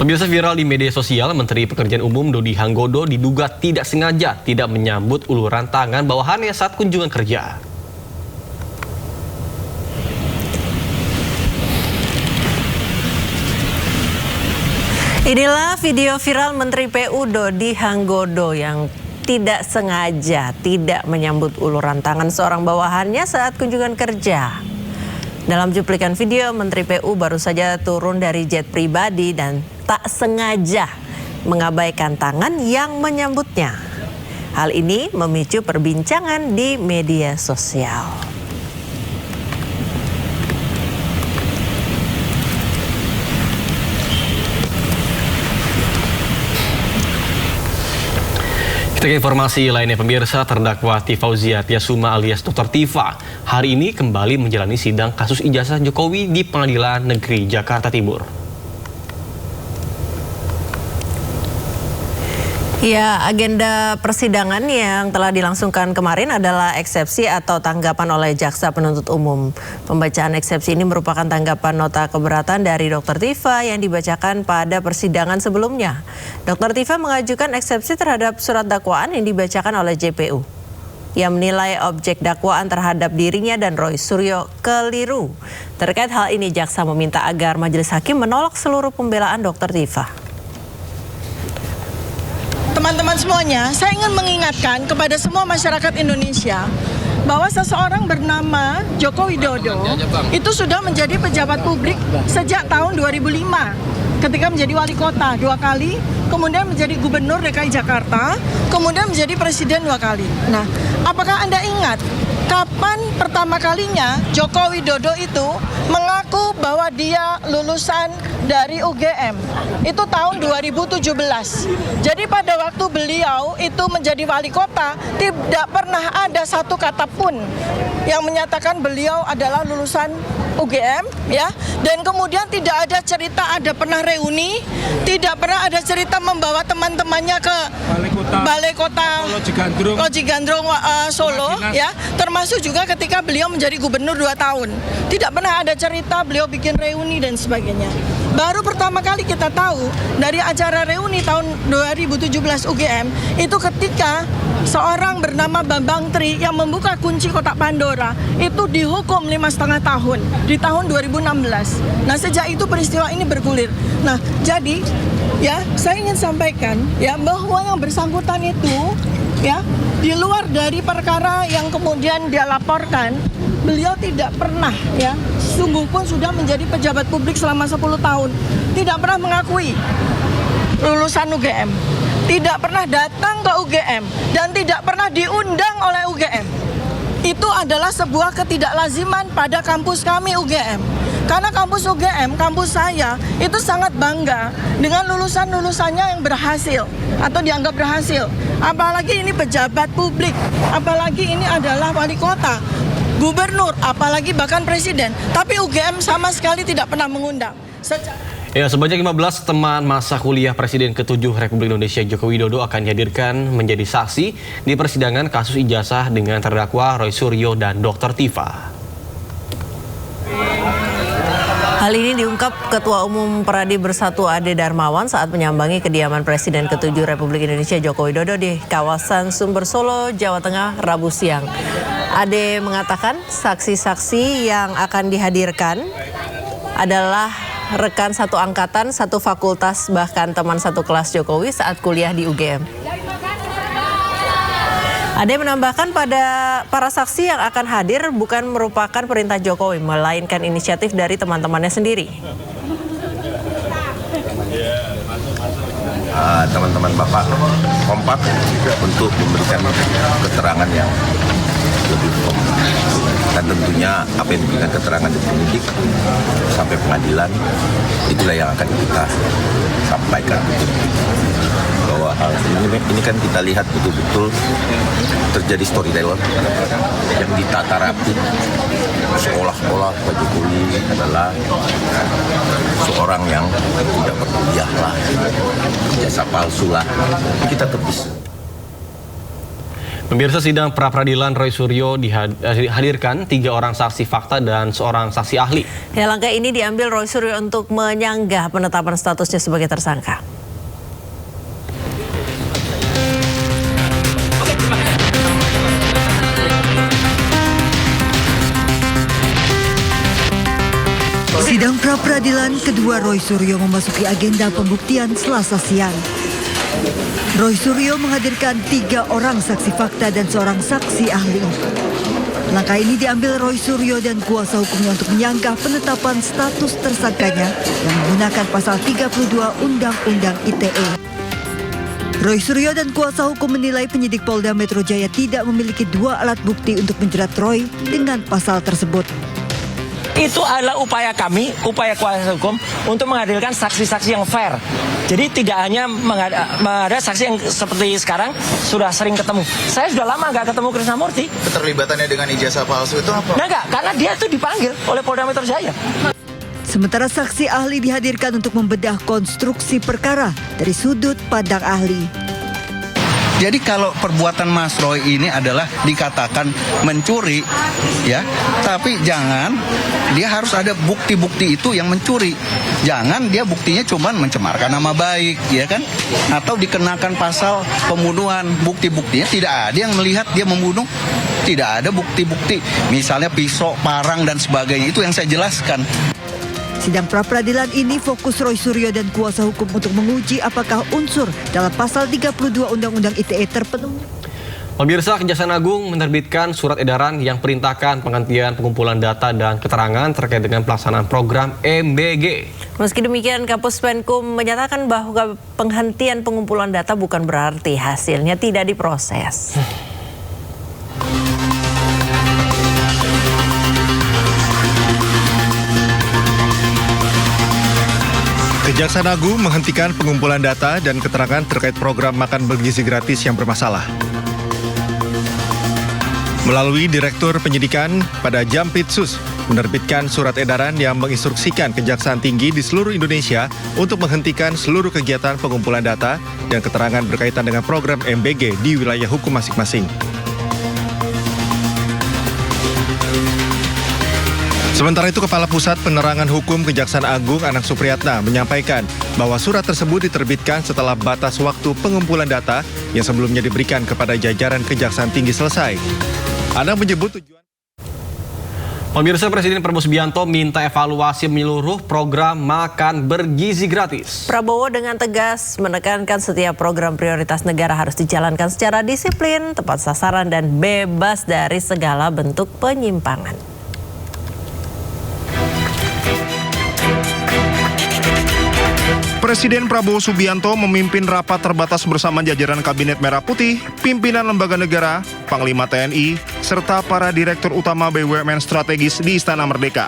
Pemirsa, viral di media sosial, Menteri Pekerjaan Umum Dodi Hanggodo diduga tidak sengaja tidak menyambut uluran tangan bawahannya saat kunjungan kerja. Inilah video viral Menteri PU Dodi Hanggodo yang tidak sengaja tidak menyambut uluran tangan seorang bawahannya saat kunjungan kerja. Dalam cuplikan video, Menteri PU baru saja turun dari jet pribadi dan tak sengaja mengabaikan tangan yang menyambutnya. Hal ini memicu perbincangan di media sosial. Kita ke informasi lainnya, pemirsa. Terdakwa Tifauzia Tiasuma alias Dr. Tifa hari ini kembali menjalani sidang kasus ijazah Jokowi di Pengadilan Negeri Jakarta Timur. Ya, agenda persidangan yang telah dilangsungkan kemarin adalah eksepsi atau tanggapan oleh jaksa penuntut umum. Pembacaan eksepsi ini merupakan tanggapan nota keberatan dari Dr. Tifa yang dibacakan pada persidangan sebelumnya. Dr. Tifa mengajukan eksepsi terhadap surat dakwaan yang dibacakan oleh JPU. Ia menilai objek dakwaan terhadap dirinya dan Roy Suryo keliru. Terkait hal ini, jaksa meminta agar majelis hakim menolak seluruh pembelaan Dr. Tifa. Teman-teman semuanya, saya ingin mengingatkan kepada semua masyarakat Indonesia bahwa seseorang bernama Joko Widodo itu sudah menjadi pejabat publik sejak tahun 2005 ketika menjadi wali kota 2 kali, kemudian menjadi gubernur DKI Jakarta, kemudian menjadi presiden 2 kali. Nah, apakah Anda ingat kapan pertama kalinya Joko Widodo itu mengaku bahwa dia lulusan dari UGM? Itu tahun 2017. Jadi pada waktu beliau itu menjadi wali kota, tidak pernah ada satu kata pun yang menyatakan beliau adalah lulusan UGM, ya. Dan kemudian tidak ada cerita ada pernah reuni, tidak pernah ada cerita membawa teman-temannya ke Balai Kota Loji Gandrung Solo, ya. Termasuk juga ketika beliau menjadi gubernur 2 tahun. Tidak pernah ada cerita beliau bikin reuni dan sebagainya. Baru pertama kali kita tahu dari acara reuni tahun 2017 UGM itu ketika seorang bernama Bambang Tri yang membuka kunci kotak Pandora itu dihukum 5,5 tahun di tahun 2016. Nah, sejak itu peristiwa ini bergulir. Nah, jadi ya saya ingin sampaikan ya bahwa yang bersangkutan itu ya di luar dari perkara yang kemudian dia laporkan, beliau tidak pernah ya, sungguh pun sudah menjadi pejabat publik selama 10 tahun, tidak pernah mengakui lulusan UGM, tidak pernah datang ke UGM, dan tidak pernah diundang oleh UGM. Itu adalah sebuah ketidaklaziman pada kampus kami UGM. Karena kampus UGM, kampus saya, itu sangat bangga dengan lulusan-lulusannya yang berhasil atau dianggap berhasil. Apalagi ini pejabat publik, apalagi ini adalah wali kota, gubernur, apalagi bahkan presiden. Tapi UGM sama sekali tidak pernah mengundang. Ya, sebanyak 15 teman masa kuliah Presiden ke-7 Republik Indonesia Joko Widodo akan dihadirkan menjadi saksi di persidangan kasus ijazah dengan terdakwa Roy Suryo dan Dr. Tifa. Hal ini diungkap Ketua Umum Peradi Bersatu Ade Darmawan saat menyambangi kediaman Presiden ke-7 Republik Indonesia Joko Widodo di kawasan Sumber Solo, Jawa Tengah, Rabu siang. Ade mengatakan saksi-saksi yang akan dihadirkan adalah rekan satu angkatan, satu fakultas, bahkan teman satu kelas Jokowi saat kuliah di UGM. Ade menambahkan pada para saksi yang akan hadir bukan merupakan perintah Jokowi, melainkan inisiatif dari teman-temannya sendiri. Teman-teman Bapak kompak untuk memberikan keterangan yang lebih kompak. Dan tentunya apa yang diberikan keterangan di penyidik sampai pengadilan, itulah yang akan kita sampaikan. Bahwa hal ini kan kita lihat betul-betul terjadi storyteller yang ditata rapi. Seolah-olah Pak Jokowi adalah seorang yang tidak berkuliah lah, jasa palsu lah. Kita tebis. Pemirsa, sidang pra-peradilan Roy Suryo dihadirkan 3 orang saksi fakta dan seorang saksi ahli. Ya, langkah ini diambil Roy Suryo untuk menyanggah penetapan statusnya sebagai tersangka. Sidang pra-peradilan kedua Roy Suryo memasuki agenda pembuktian Selasa siang. Roy Suryo menghadirkan 3 orang saksi fakta dan seorang saksi ahli. Langkah ini diambil Roy Suryo dan kuasa hukumnya untuk menyanggah penetapan status tersangkanya yang menggunakan pasal 32 Undang-Undang ITE. Roy Suryo dan kuasa hukum menilai penyidik Polda Metro Jaya tidak memiliki 2 alat bukti untuk menjerat Roy dengan pasal tersebut. Itu adalah upaya kami, upaya kuasa hukum untuk menghadirkan saksi-saksi yang fair. Jadi tidak hanya ada saksi yang seperti sekarang sudah sering ketemu. Saya sudah lama nggak ketemu Krisnamurti. Keterlibatannya dengan ijazah palsu itu apa? Nah enggak, karena dia itu dipanggil oleh Polda Metro Jaya. Sementara saksi ahli dihadirkan untuk membedah konstruksi perkara dari sudut pandang ahli. Jadi kalau perbuatan Mas Roy ini adalah dikatakan mencuri, ya, tapi jangan dia harus ada bukti-bukti itu yang mencuri. Jangan dia buktinya cuma mencemarkan nama baik, ya kan? Atau dikenakan pasal pembunuhan, bukti-buktinya tidak ada yang melihat dia membunuh. Tidak ada bukti-bukti, misalnya pisau, parang dan sebagainya, itu yang saya jelaskan. Sidang pra-peradilan ini fokus Roy Suryo dan kuasa hukum untuk menguji apakah unsur dalam pasal 32 Undang-Undang ITE terpenuhi. Pemirsa, Kejaksaan Agung menerbitkan surat edaran yang perintahkan penghentian pengumpulan data dan keterangan terkait dengan pelaksanaan program MBG. Meski demikian, Kapus Penkum menyatakan bahwa penghentian pengumpulan data bukan berarti hasilnya tidak diproses. Kejaksaan Agung menghentikan pengumpulan data dan keterangan terkait program makan bergizi gratis yang bermasalah. Melalui Direktur Penyidikan pada Jampitsus menerbitkan surat edaran yang menginstruksikan Kejaksaan Tinggi di seluruh Indonesia untuk menghentikan seluruh kegiatan pengumpulan data dan keterangan berkaitan dengan program MBG di wilayah hukum masing-masing. Sementara itu, Kepala Pusat Penerangan Hukum Kejaksaan Agung Anang Supriyatna menyampaikan bahwa surat tersebut diterbitkan setelah batas waktu pengumpulan data yang sebelumnya diberikan kepada jajaran Kejaksaan Tinggi selesai. Anang menyebut tujuan... Pemirsa, Presiden Prabowo Subianto minta evaluasi menyeluruh program makan bergizi gratis. Prabowo dengan tegas menekankan setiap program prioritas negara harus dijalankan secara disiplin, tepat sasaran, dan bebas dari segala bentuk penyimpangan. Presiden Prabowo Subianto memimpin rapat terbatas bersama jajaran Kabinet Merah Putih, pimpinan lembaga negara, Panglima TNI, serta para Direktur Utama BUMN strategis di Istana Merdeka.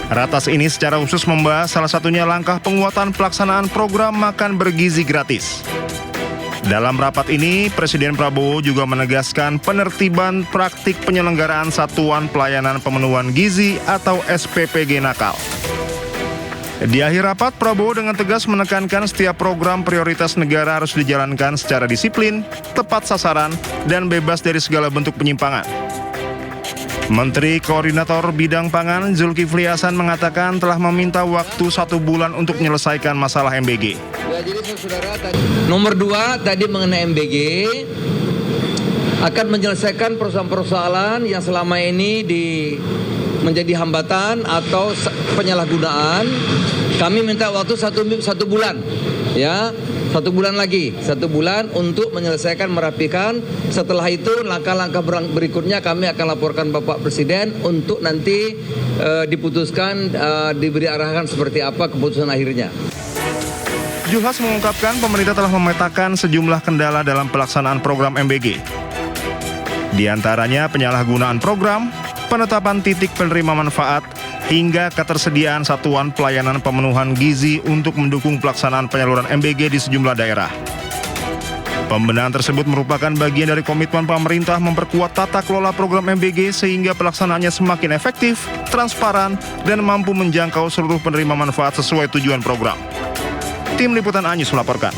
Ratas ini secara khusus membahas salah satunya langkah penguatan pelaksanaan program makan bergizi gratis. Dalam rapat ini, Presiden Prabowo juga menegaskan penertiban praktik penyelenggaraan Satuan Pelayanan Pemenuhan Gizi atau SPPG nakal. Di akhir rapat, Prabowo dengan tegas menekankan setiap program prioritas negara harus dijalankan secara disiplin, tepat sasaran, dan bebas dari segala bentuk penyimpangan. Menteri Koordinator Bidang Pangan Zulkifli Hasan mengatakan telah meminta waktu 1 bulan untuk menyelesaikan masalah MBG. Nomor 2 tadi mengenai MBG akan menyelesaikan persoalan-persoalan yang selama ini menjadi hambatan atau penyalahgunaan. Kami minta waktu satu bulan, ya, 1 bulan lagi, 1 bulan untuk menyelesaikan, merapikan. Setelah itu langkah-langkah berikutnya kami akan laporkan Bapak Presiden untuk nanti diputuskan, diberi arahan seperti apa keputusan akhirnya. Zulhas mengungkapkan pemerintah telah memetakan sejumlah kendala dalam pelaksanaan program MBG. Di antaranya penyalahgunaan program, penetapan titik penerima manfaat, hingga ketersediaan satuan pelayanan pemenuhan gizi untuk mendukung pelaksanaan penyaluran MBG di sejumlah daerah. Pembenahan tersebut merupakan bagian dari komitmen pemerintah memperkuat tata kelola program MBG sehingga pelaksanaannya semakin efektif, transparan, dan mampu menjangkau seluruh penerima manfaat sesuai tujuan program. Tim Liputan Anyus melaporkan.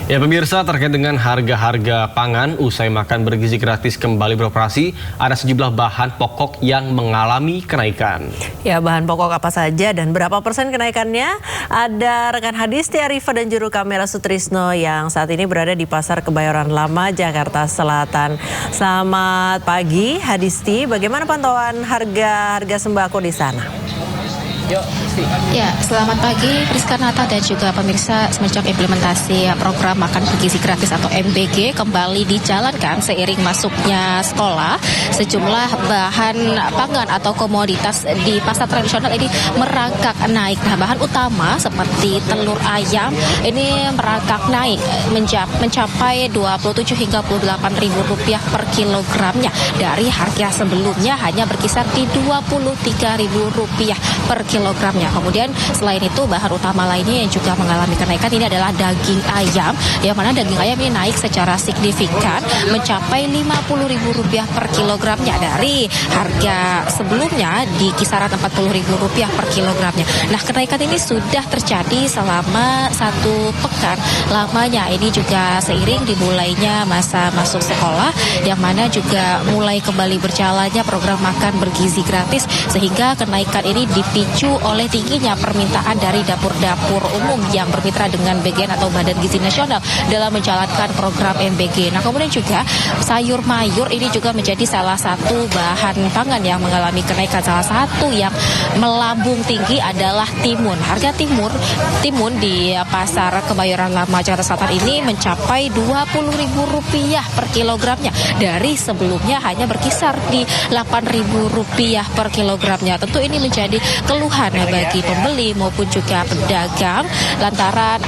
Ya pemirsa, terkait dengan harga-harga pangan usai makan bergizi gratis kembali beroperasi, ada sejumlah bahan pokok yang mengalami kenaikan. Ya, bahan pokok apa saja dan berapa persen kenaikannya? Ada rekan Hadisti Arifa dan juru kamera Sutrisno yang saat ini berada di Pasar Kebayoran Lama, Jakarta Selatan. Selamat pagi Hadisti, bagaimana pantauan harga sembako di sana? Ya, selamat pagi Priska Nata dan juga pemirsa. Semenjak implementasi program makan bergizi gratis atau MBG kembali dijalankan seiring masuknya sekolah, sejumlah bahan pangan atau komoditas di pasar tradisional ini merangkak naik. Nah, bahan utama seperti telur ayam ini merangkak naik mencapai 27 hingga 28 ribu rupiah per kilogramnya dari harga sebelumnya hanya berkisar di 23 ribu rupiah per kilogramnya. Kemudian selain itu bahan utama lainnya yang juga mengalami kenaikan ini adalah daging ayam, yang mana daging ayam ini naik secara signifikan mencapai Rp50.000 per kilogramnya dari harga sebelumnya di kisaran Rp40.000 per kilogramnya. Nah, kenaikan ini sudah terjadi selama 1 pekan lamanya. Ini juga seiring dimulainya masa masuk sekolah, yang mana juga mulai kembali berjalannya program makan bergizi gratis, sehingga kenaikan ini dipicu oleh tingginya permintaan dari dapur-dapur umum yang bermitra dengan BGN atau Badan Gizi Nasional dalam menjalankan program MBG. Nah, kemudian juga sayur mayur ini juga menjadi salah satu bahan pangan yang mengalami kenaikan. Salah satu yang melambung tinggi adalah timun. Harga timun di Pasar Kebayoran Lama, Jakarta Selatan ini mencapai Rp20.000 per kilogramnya dari sebelumnya hanya berkisar di Rp8.000 per kilogramnya. Tentu ini menjadi keluhan bagi pembeli maupun juga pedagang lantaran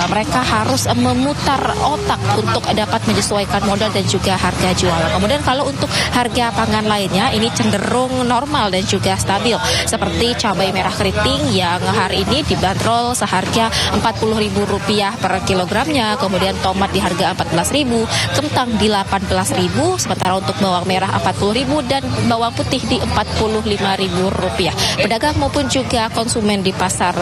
mereka harus memutar otak untuk dapat menyesuaikan modal dan juga harga jualan. Kemudian kalau untuk harga pangan lainnya ini cenderung normal dan juga stabil, seperti cabai merah keriting yang hari ini dibanderol seharga Rp40.000 per kilogramnya, kemudian tomat di harga Rp14.000, kentang di Rp18.000, sementara untuk bawang merah Rp40.000 dan bawang putih di Rp45.000. Pedagang maupun juga konsumen di Pasar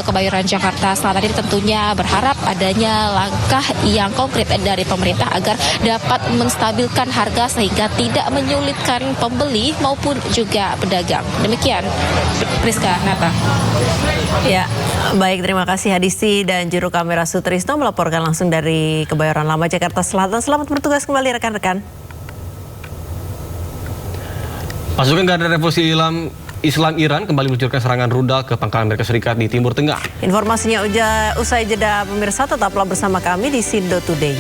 Kebayoran Jakarta Selatan ini tentunya berharap adanya langkah yang konkret dari pemerintah agar dapat menstabilkan harga sehingga tidak menyulitkan pembeli maupun juga pedagang. Demikian, Priska Nata. Ya, baik, terima kasih Hadisti dan juru kamera Sutrisno melaporkan langsung dari Kebayoran Lama, Jakarta Selatan. Selamat bertugas kembali rekan-rekan. Pasukan Garda Revolusi Islam Iran kembali meluncurkan serangan rudal ke pangkalan Amerika Serikat di Timur Tengah. Informasinya usai jeda pemirsa, tetaplah bersama kami di Sindo Today.